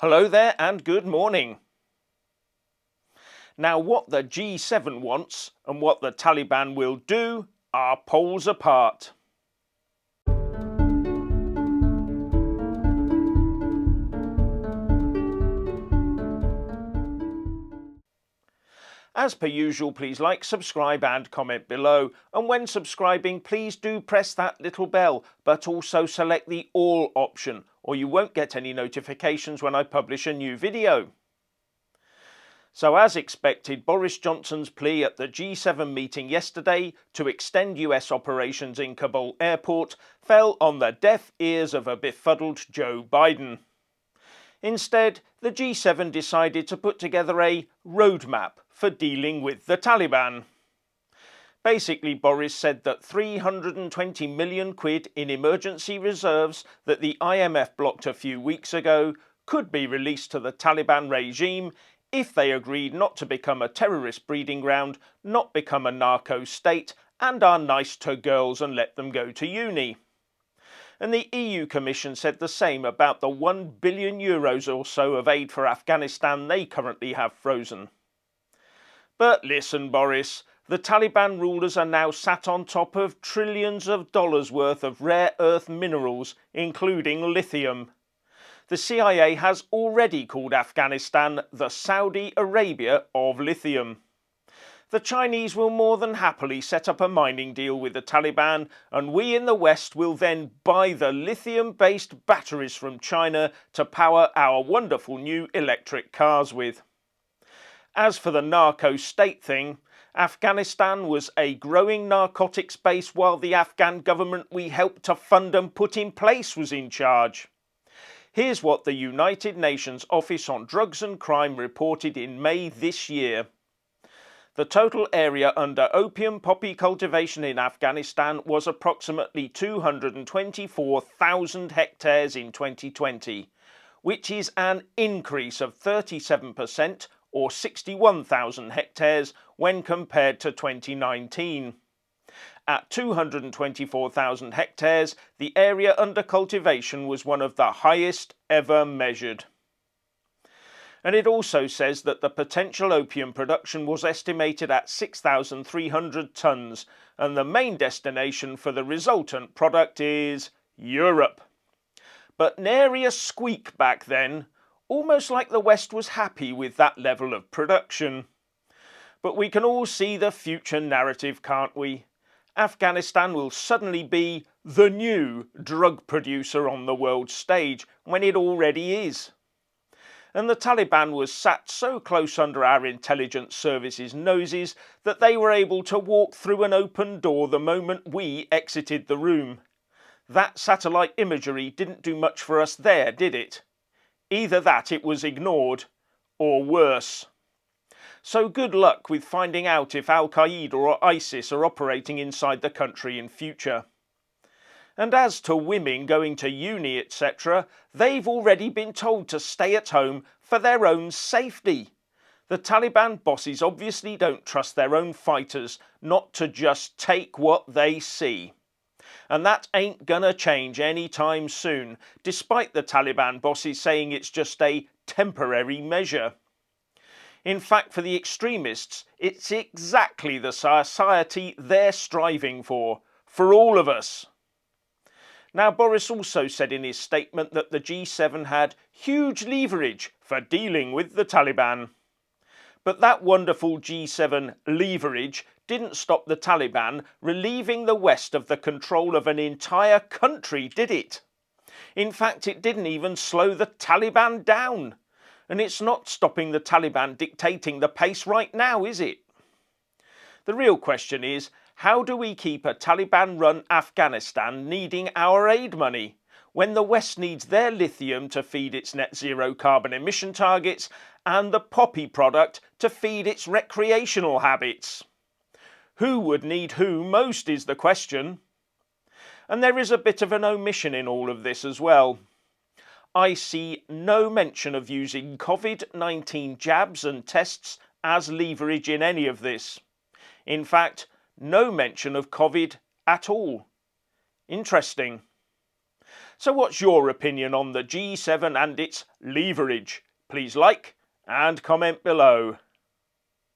Hello there and good morning. Now, what the G7 wants and what the Taliban will do are poles apart. As per usual, please like, subscribe and comment below. And when subscribing, please do press that little bell, but also select the all option, or you won't get any notifications when I publish a new video. So as expected, Boris Johnson's plea at the G7 meeting yesterday to extend US operations in Kabul airport fell on the deaf ears of a befuddled Joe Biden. Instead, the G7 decided to put together a roadmap for dealing with the Taliban. Basically, Boris said that 320 million quid in emergency reserves that the IMF blocked a few weeks ago could be released to the Taliban regime if they agreed not to become a terrorist breeding ground, not become a narco state, and are nice to girls and let them go to uni. And the EU Commission said the same about the €1 billion or so of aid for Afghanistan they currently have frozen. But listen, Boris, the Taliban rulers are now sat on top of trillions of dollars worth of rare earth minerals, including lithium. The CIA has already called Afghanistan the Saudi Arabia of lithium. The Chinese will more than happily set up a mining deal with the Taliban, and we in the West will then buy the lithium-based batteries from China to power our wonderful new electric cars with. As for the narco state thing, Afghanistan was a growing narcotics base while the Afghan government we helped to fund and put in place was in charge. Here's what the United Nations Office on Drugs and Crime reported in May this year. The total area under opium poppy cultivation in Afghanistan was approximately 224,000 hectares in 2020, which is an increase of 37% or 61,000 hectares when compared to 2019. At 224,000 hectares, the area under cultivation was one of the highest ever measured. And it also says that the potential opium production was estimated at 6,300 tonnes, and the main destination for the resultant product is Europe. But nary a squeak back then, almost like the West was happy with that level of production. But we can all see the future narrative, can't we? Afghanistan will suddenly be the new drug producer on the world stage, when it already is. And the Taliban was sat so close under our intelligence services' noses that they were able to walk through an open door the moment we exited the room. That satellite imagery didn't do much for us there, did it? Either that it was ignored, or worse. So good luck with finding out if Al-Qaeda or ISIS are operating inside the country in future. And as to women going to uni, etc., they've already been told to stay at home for their own safety. The Taliban bosses obviously don't trust their own fighters not to just take what they see. And that ain't gonna change anytime soon, despite the Taliban bosses saying it's just a temporary measure. In fact, for the extremists, it's exactly the society they're striving for all of us. Now, Boris also said in his statement that the G7 had huge leverage for dealing with the Taliban. But that wonderful G7 leverage didn't stop the Taliban relieving the West of the control of an entire country, did it? In fact, it didn't even slow the Taliban down. And it's not stopping the Taliban dictating the pace right now, is it? The real question is, how do we keep a Taliban-run Afghanistan needing our aid money when the West needs their lithium to feed its net zero carbon emission targets and the poppy product to feed its recreational habits? Who would need who most is the question. And there is a bit of an omission in all of this as well. I see no mention of using COVID-19 jabs and tests as leverage in any of this. In fact, no mention of COVID at all. Interesting. So what's your opinion on the G7 and its leverage? Please like and comment below.